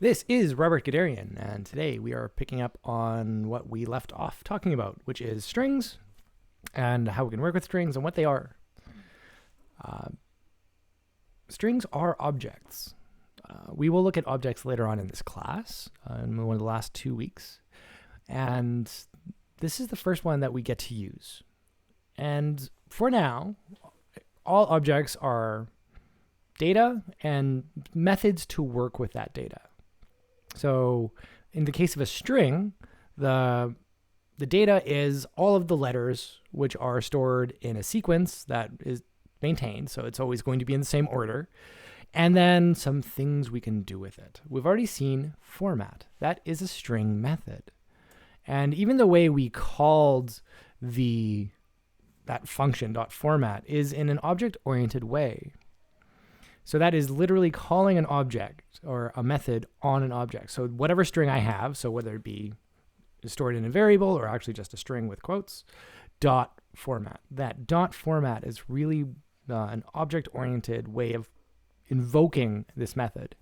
This is Robert Guderian, and today we are picking up on what we left off talking about, which is strings and how we can work with strings and what they are. Strings are objects. We will look at objects later on in this class, in one of the last 2 weeks, and this is the first one that we get to use. And for now, all objects are data and methods to work with that data. So in the case of a string, the data is all of the letters which are stored in a sequence that is maintained. So it's always going to be in the same order. And then some things we can do with it. We've already seen format. That is a string method. And even the way we called that function .format is in an object-oriented way. So that is literally calling an object or a method on an object. So whatever string I have, so whether it be stored in a variable or actually just a string with quotes, .format. That .format is really an object-oriented way of invoking this method.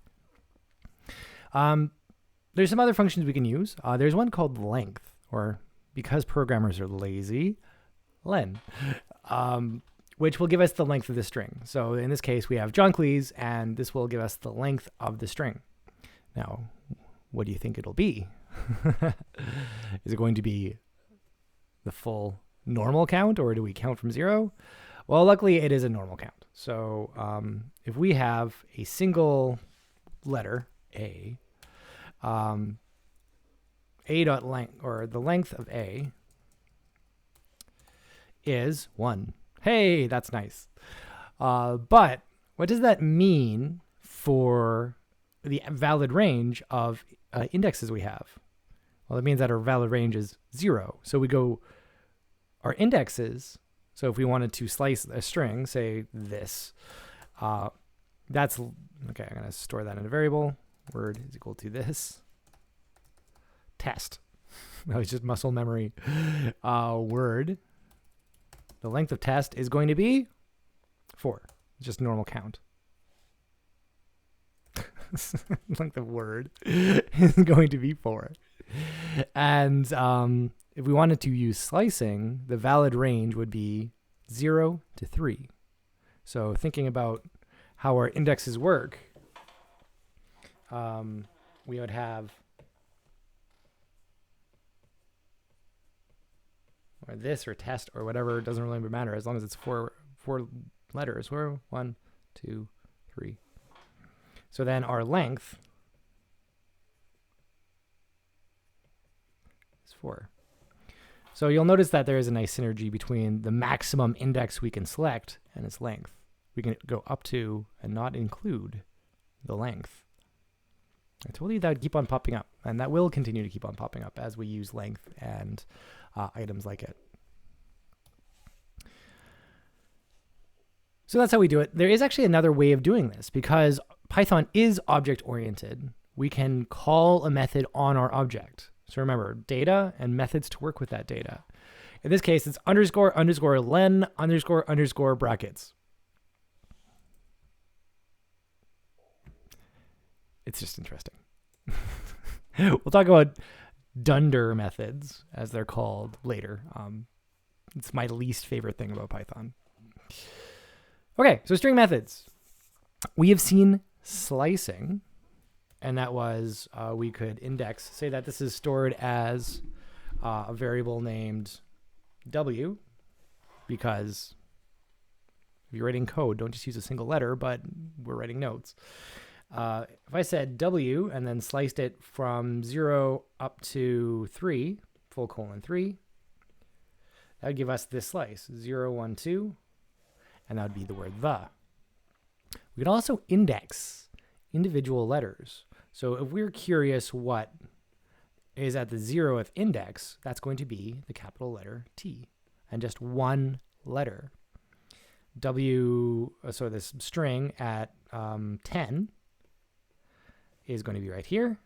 There's some other functions we can use. There's one called length, or because programmers are lazy, len. Which will give us the length of the string. So in this case, we have John Cleese, and this will give us the length of the string. Now, what do you think it'll be? Is it going to be the full normal count, or do we count from 0? Well, luckily, it is a normal count. So if we have a single letter, A dot length, or the length of A is 1. Hey, that's nice. But what does that mean for the valid range of indexes we have? Well, it means that our valid range is 0. So we go our indexes. So if we wanted to slice a string, say this, that's, okay, I'm going to store that in a variable. Word is equal to this. Test. That was just muscle memory. Word. The length of test is going to be 4. It's just normal count. Length of word is going to be 4. And if we wanted to use slicing, the valid range would be 0 to 3. So thinking about how our indexes work, we would have or this or test or whatever, it doesn't really matter as long as it's four letters. We're 1, 2, 3. So then our length is 4. So you'll notice that there is a nice synergy between the maximum index we can select and its length. We can go up to and not include the length. I told you that would keep on popping up, and that will continue to keep on popping up as we use length and items like it. So that's how we do it. There is actually another way of doing this. Because Python is object-oriented, we can call a method on our object. So remember, data and methods to work with that data. In this case, it's underscore underscore len underscore underscore brackets. It's just interesting. We'll talk about dunder methods, as they're called, later. It's my least favorite thing about Python. Okay, so string methods. We have seen slicing, and that was we could index, say that this is stored as a variable named w, because if you're writing code, don't just use a single letter, but we're writing notes. If I said w and then sliced it from 0 up to 3, full colon 3, that would give us this slice, 0, 1, 2, and that would be the word the. We can also index individual letters. So if we're curious what is at the 0th index, that's going to be the capital letter T, and just one letter. So this string at 10 is going to be right here.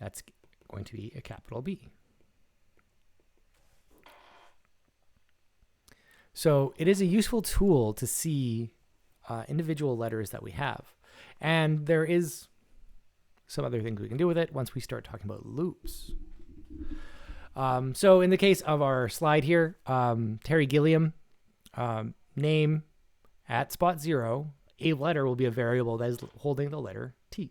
That's going to be a capital B. So it is a useful tool to see individual letters that we have. And there is some other things we can do with it once we start talking about loops. So in the case of our slide here, Terry Gilliam, name at spot 0, a letter will be a variable that is holding the letter T.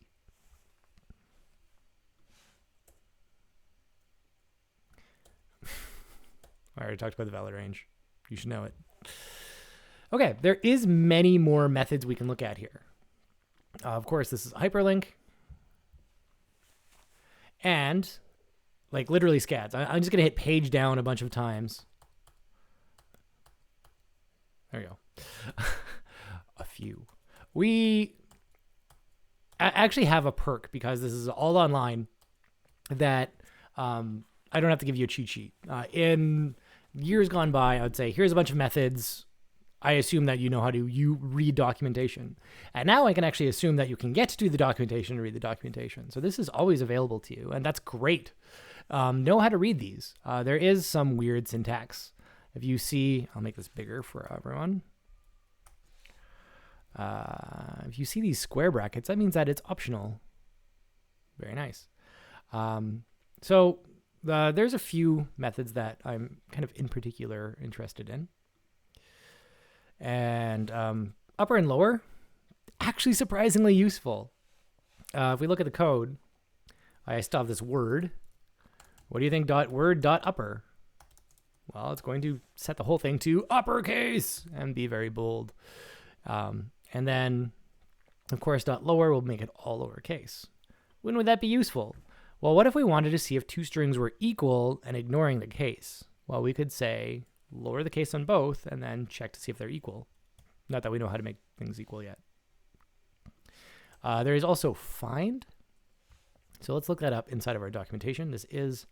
I already talked about the valid range. You should know it. Okay, there is many more methods we can look at here. Of course, this is a hyperlink. And, like, literally scads. I'm just going to hit page down a bunch of times. There we go. A few. We actually have a perk because this is all online that I don't have to give you a cheat sheet. In years gone by, I would say, here's a bunch of methods. I assume that you know how to read documentation. And now I can actually assume that you can get to do the documentation and read the documentation. So this is always available to you, and that's great. Know how to read these. There is some weird syntax. If you see, I'll make this bigger for everyone. If you see these square brackets, that means that it's optional. Very nice. So there's a few methods that I'm kind of in particular interested in. And upper and lower, actually surprisingly useful. If we look at the code, I still have this word. What do you think word dot upper? Well, it's going to set the whole thing to uppercase and be very bold. And then, of course, dot lower will make it all lowercase. When would that be useful? Well, what if we wanted to see if two strings were equal and ignoring the case? Well, we could say lower the case on both and then check to see if they're equal. Not that we know how to make things equal yet. There is also find. So let's look that up inside of our documentation. This is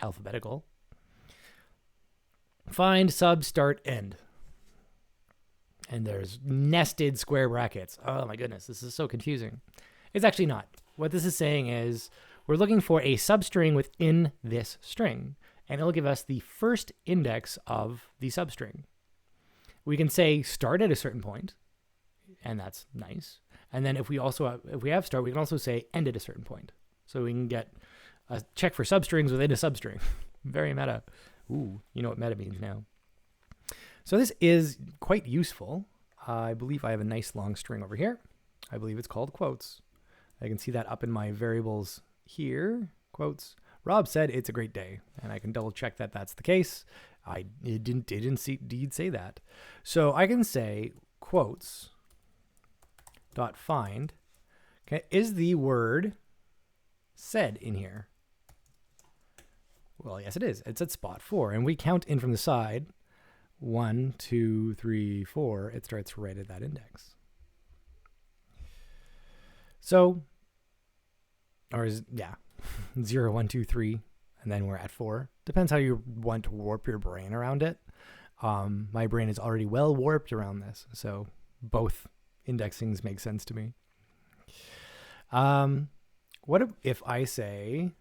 alphabetical. Find, sub, start, end. And there's nested square brackets. Oh my goodness, this is so confusing. It's actually not. What this is saying is we're looking for a substring within this string, and it'll give us the first index of the substring. We can say start at a certain point, and that's nice. And then if we have start, we can also say end at a certain point. So we can get a check for substrings within a substring. Very meta. Ooh, you know what meta means now. So this is quite useful. I believe I have a nice long string over here. I believe it's called quotes. I can see that up in my variables here. Quotes. Rob said it's a great day, and I can double check that that's the case. It didn't say that. So I can say quotes dot find. Okay, is the word said in here? Well, yes, it is. It's at spot 4, and we count in from the side. 1, 2, 3, 4. It starts right at that index. So, 0, 1, 2, 3, and then we're at 4. Depends how you want to warp your brain around it. My brain is already well warped around this, so both indexings make sense to me. What if I say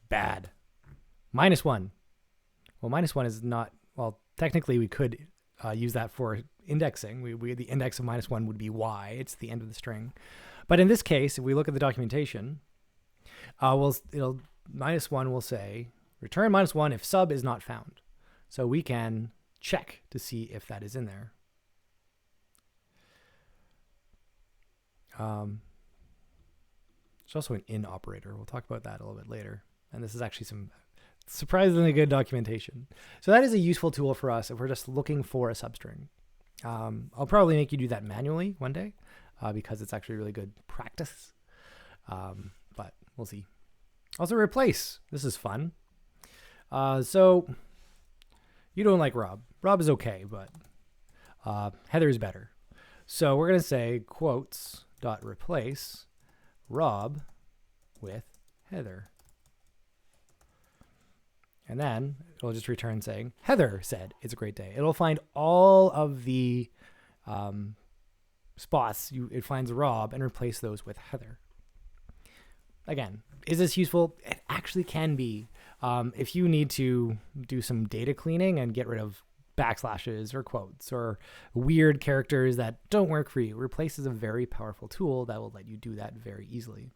bad? -1. Well, -1 is not, well, technically we could use that for indexing. The index of -1 would be y. It's the end of the string. But in this case, if we look at the documentation, -1 will say return -1 if sub is not found. So we can check to see if that is in there. There's also an in operator. We'll talk about that a little bit later. And this is actually some surprisingly good documentation. So that is a useful tool for us if we're just looking for a substring. I'll probably make you do that manually one day because it's actually really good practice. But we'll see. Also replace. This is fun. So you don't like Rob. Rob is okay, but Heather is better. So we're going to say quotes dot replace Rob with Heather. And then it'll just return saying, Heather said it's a great day. It'll find all of the spots. It finds Rob and replace those with Heather. Again, is this useful? It actually can be. If you need to do some data cleaning and get rid of backslashes or quotes or weird characters that don't work for you. Replace is a very powerful tool that will let you do that very easily.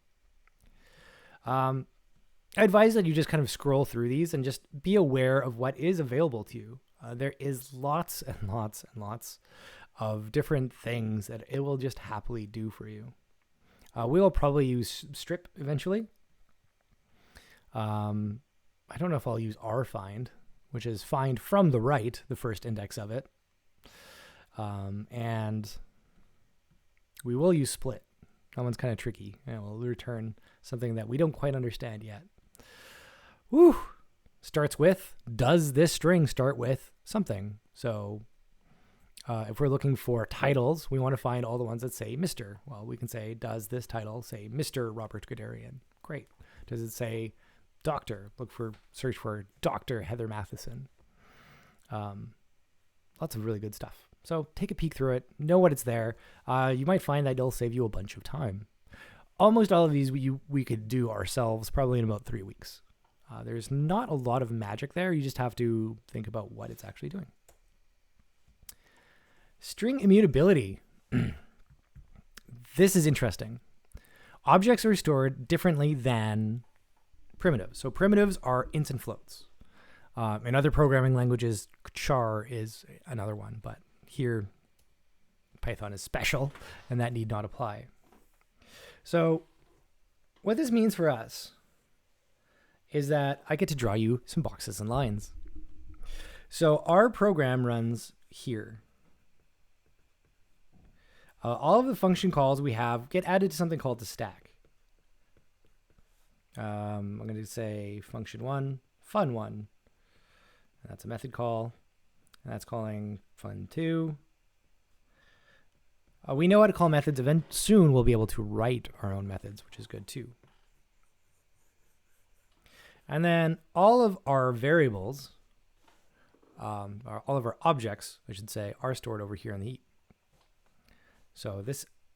I advise that you just kind of scroll through these and just be aware of what is available to you. There is lots and lots and lots of different things that it will just happily do for you. We will probably use strip eventually. I don't know if I'll use rfind, which is find from the right, the first index of it. And we will use split. That one's kind of tricky. And we'll return something that we don't quite understand yet. Woo! Starts with, does this string start with something? So if we're looking for titles, we want to find all the ones that say Mr. Well, we can say, does this title say Mr. Robert Guderian? Great. Does it say Doctor? Search for Dr. Heather Matheson. Lots of really good stuff. So take a peek through it, know what it's there. You might find that it'll save you a bunch of time. Almost all of these we could do ourselves probably in about 3 weeks. There's not a lot of magic there. You just have to think about what it's actually doing. String immutability. This is interesting. Objects are stored differently than primitives. So primitives are instant floats. In other programming languages, char is another one, but here Python is special and that need not apply. So what this means for us is that I get to draw you some boxes and lines. So our program runs here. All of the function calls we have get added to something called the stack. I'm going to say function 1, fun1. And that's a method call. And that's calling fun2. We know how to call methods. Soon we'll be able to write our own methods, which is good too. And then all of our variables, all of our objects, I should say, are stored over here in the heap. So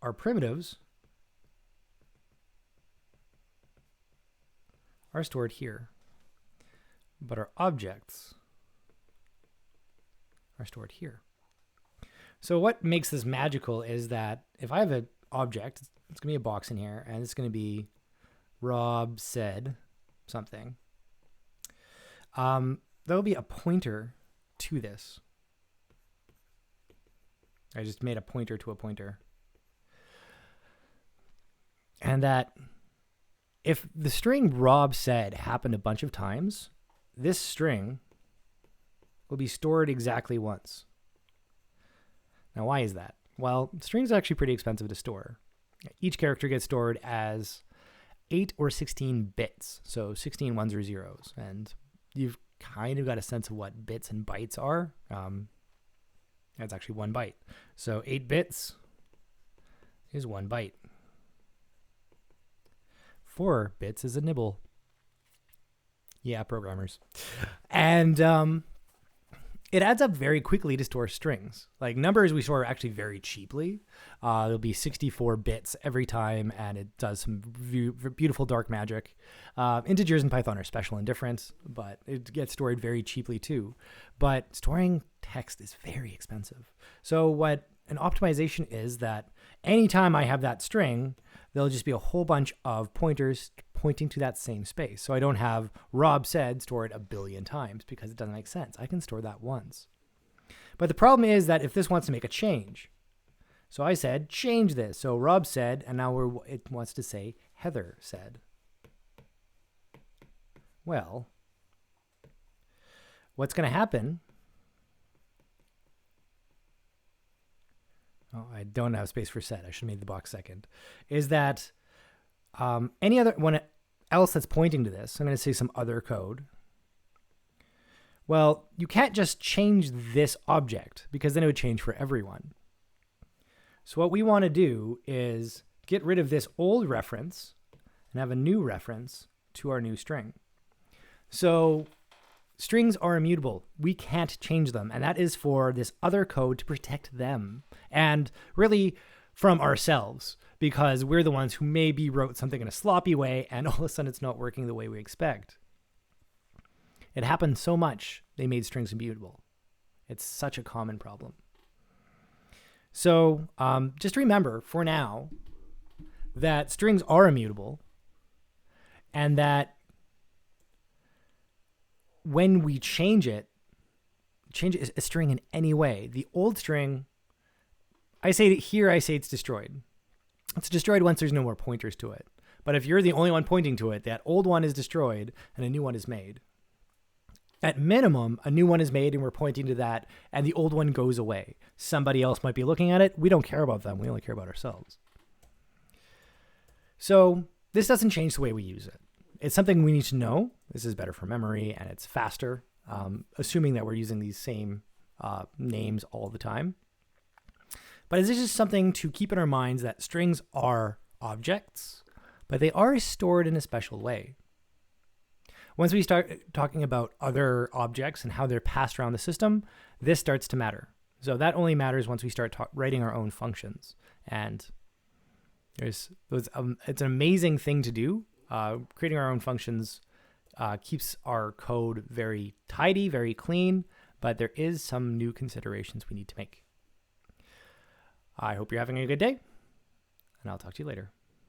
our primitives are stored here, but our objects are stored here. So what makes this magical is that if I have an object, it's going to be a box in here, and it's going to be Rob said something. There'll be a pointer to this. I just made a pointer to a pointer. And that if the string Rob said happened a bunch of times, this string will be stored exactly once. Now, why is that? Well, strings are actually pretty expensive to store. Each character gets stored as 8 or 16 bits, so 16 ones or zeros. And you've kind of got a sense of what bits and bytes are. That's actually 1 byte. So 8 bits is 1 byte. 4 bits is a nibble. Yeah, programmers. And it adds up very quickly to store strings. Like numbers we store actually very cheaply. There'll be 64 bits every time, and it does some beautiful dark magic. Integers in Python are special and different, but it gets stored very cheaply too. But storing text is very expensive. So what an optimization is that anytime I have that string, there'll just be a whole bunch of pointers pointing to that same space. So I don't have Rob said stored a billion times because it doesn't make sense. I can store that once. But the problem is that if this wants to make a change, so I said, change this. So Rob said, and now it wants to say Heather said. Well, what's going to happen? Oh, I don't have space for set. I should have made the box second. Is that any other one else that's pointing to this? I'm going to say some other code. Well, you can't just change this object because then it would change for everyone. So what we want to do is get rid of this old reference and have a new reference to our new string. So strings are immutable. We can't change them. And that is for this other code to protect them. And really from ourselves, because we're the ones who maybe wrote something in a sloppy way and all of a sudden it's not working the way we expect. It happened so much, they made strings immutable. It's such a common problem. So just remember for now that strings are immutable, and that when we change a string in any way, the old string, I say it's destroyed. It's destroyed once there's no more pointers to it. But if you're the only one pointing to it, that old one is destroyed and a new one is made. At minimum, a new one is made and we're pointing to that, and the old one goes away. Somebody else might be looking at it. We don't care about them. We only care about ourselves. So this doesn't change the way we use it. It's something we need to know. This is better for memory and it's faster, assuming that we're using these same names all the time. But it's just something to keep in our minds that strings are objects, but they are stored in a special way. Once we start talking about other objects and how they're passed around the system, this starts to matter. So that only matters once we start writing our own functions. And it's an amazing thing to do. Creating our own functions keeps our code very tidy, very clean, but there is some new considerations we need to make. I hope you're having a good day, and I'll talk to you later.